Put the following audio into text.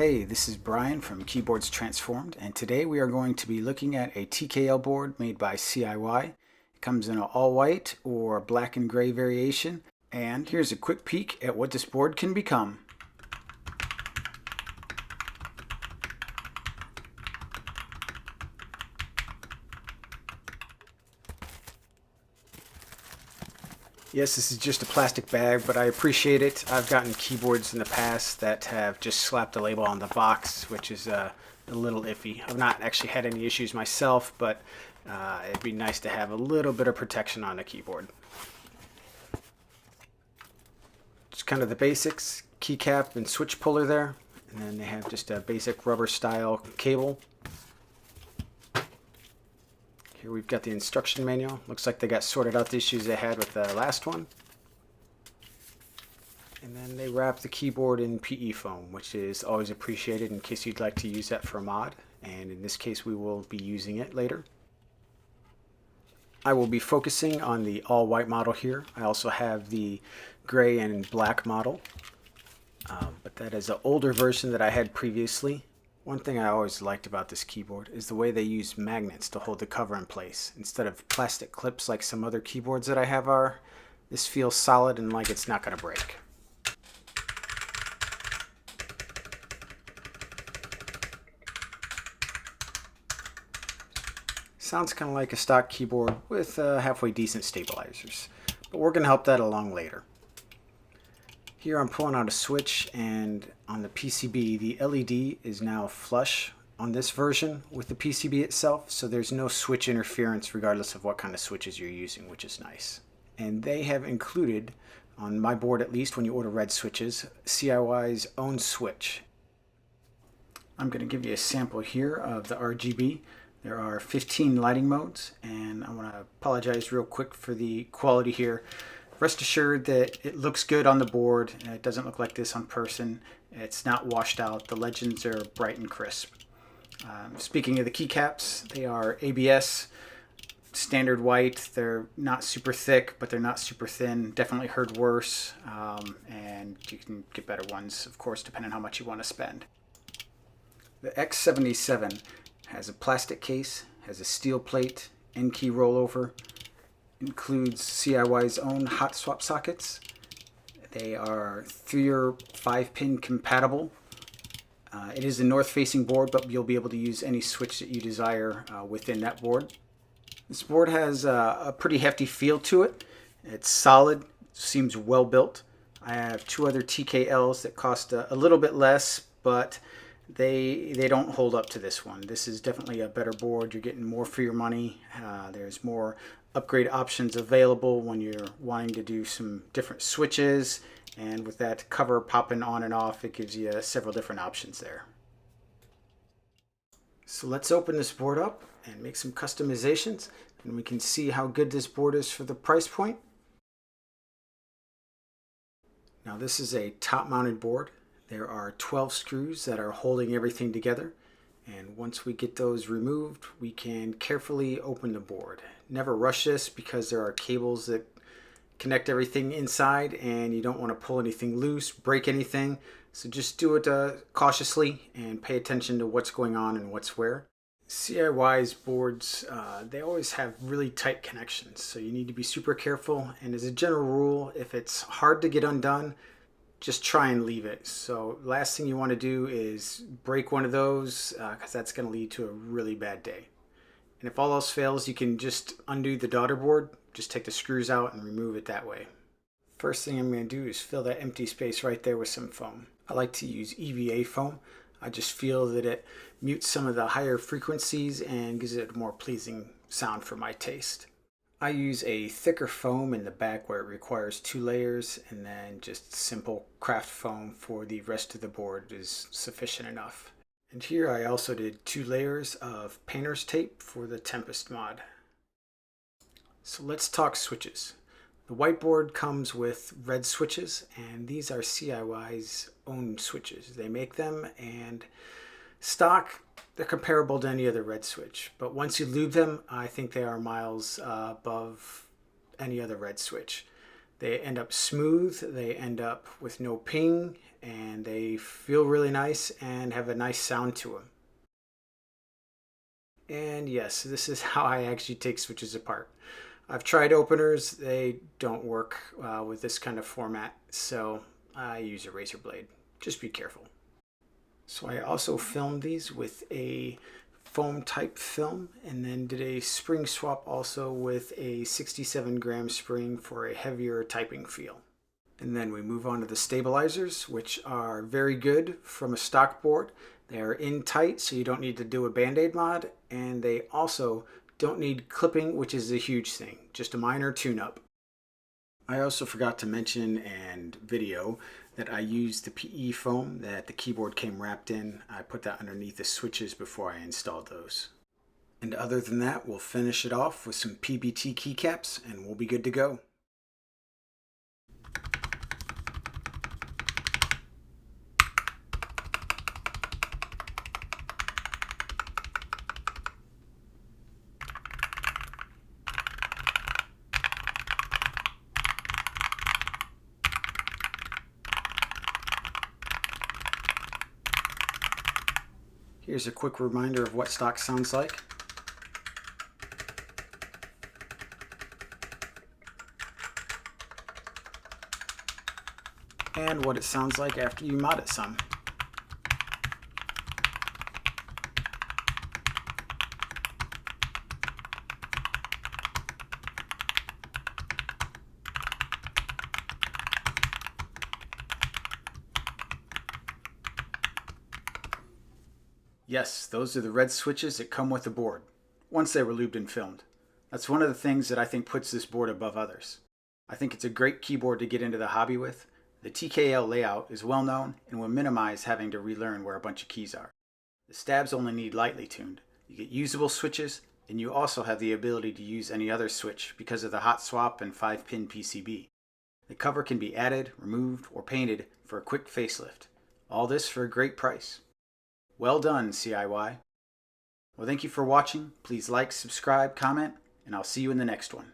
Hey, this is Brian from Keyboards Transformed, and today we are going to be looking at a TKL board made by CIY. It comes in an all-white or black and gray variation, and here's a quick peek at what this board can become. Yes, this is just a plastic bag, but I appreciate it. I've gotten keyboards in the past that have just slapped a label on the box, which is a little iffy. I've not actually had any issues myself, but it'd be nice to have a little bit of protection on the keyboard. Just kind of the basics, keycap and switch puller there, and then they have just a basic rubber style cable. Here we've got the instruction manual. Looks like they got sorted out the issues they had with the last one. And then they wrap the keyboard in PE foam, which is always appreciated in case you'd like to use that for a mod. And in this case, we will be using it later. I will be focusing on the all-white model here. I also have the gray and black model, but that is an older version that I had previously. One thing I always liked about this keyboard is the way they use magnets to hold the cover in place. Instead of plastic clips like some other keyboards that I have are, this feels solid and like it's not going to break. Sounds kind of like a stock keyboard with halfway decent stabilizers, but we're going to help that along later. Here I'm pulling out a switch, and on the PCB the LED is now flush on this version with the PCB itself, so there's no switch interference regardless of what kind of switches you're using, which is nice. And they have included, on my board at least when you order Red Switches, CIY's own switch. I'm going to give you a sample here of the RGB. There are 15 lighting modes, and I want to apologize real quick for the quality here. Rest assured that it looks good on the board. It doesn't look like this on person. It's not washed out. The legends are bright and crisp. Speaking of the keycaps, they are ABS, standard white. They're not super thick, but they're not super thin. Definitely heard worse, and you can get better ones, of course, depending on how much you want to spend. The X77 has a plastic case, has a steel plate, end key rollover, includes CIY's own hot swap sockets. They are 3 or 5-pin compatible. It is a north-facing board, but you'll be able to use any switch that you desire within that board. This board has a pretty hefty feel to it. It's solid, seems well built. I have 2 other TKLs that cost a little bit less, but they don't hold up to this one. This is definitely a better board. You're getting more for your money. There's more upgrade options available when you're wanting to do some different switches, and with that cover popping on and off, it gives you several different options there. So let's open this board up and make some customizations, and we can see how good this board is for the price point. Now this is a top mounted board. There are 12 screws that are holding everything together, and once we get those removed, we can carefully open the board. Never rush this because there are cables that connect everything inside, and you don't want to pull anything loose, break anything. So just do it cautiously and pay attention to what's going on and what's where. CIY's boards, they always have really tight connections, so you need to be super careful. And as a general rule, if it's hard to get undone, just try and leave it. So last thing you want to do is break one of those, because that's going to lead to a really bad day. And if all else fails, you can just undo the daughter board. Just take the screws out and remove it that way. First thing I'm going to do is fill that empty space right there with some foam. I like to use EVA foam. I just feel that it mutes some of the higher frequencies and gives it a more pleasing sound for my taste. I use a thicker foam in the back where it requires 2 layers, and then just simple craft foam for the rest of the board is sufficient enough. And here I also did 2 layers of painter's tape for the Tempest mod. So let's talk switches. The whiteboard comes with Red Switches, and these are CIY's own switches. They make them, and stock, they're comparable to any other Red Switch, but once you lube them, I think they are miles above any other Red Switch. They end up smooth, they end up with no ping, and they feel really nice and have a nice sound to them. And yes, this is how I actually take switches apart. I've tried openers, they don't work with this kind of format, so I use a razor blade. Just be careful. So I also filmed these with a foam type film, and then did a spring swap also with a 67 gram spring for a heavier typing feel. And then we move on to the stabilizers, which are very good from a stock board. They are in tight, so you don't need to do a Bandaid mod, and they also don't need clipping, which is a huge thing, just a minor tune-up. I also forgot to mention and video that I used the PE foam that the keyboard came wrapped in. I put that underneath the switches before I installed those. And other than that, we'll finish it off with some PBT keycaps and we'll be good to go. Here's a quick reminder of what stock sounds like. And what it sounds like after you mod it some. Yes, those are the red switches that come with the board, once they were lubed and filmed. That's one of the things that I think puts this board above others. I think it's a great keyboard to get into the hobby with. The TKL layout is well known and will minimize having to relearn where a bunch of keys are. The stabs only need lightly tuned. You get usable switches, and you also have the ability to use any other switch because of the hot swap and 5-pin PCB. The cover can be added, removed, or painted for a quick facelift. All this for a great price. Well done, CIY. Well, thank you for watching. Please like, subscribe, comment, and I'll see you in the next one.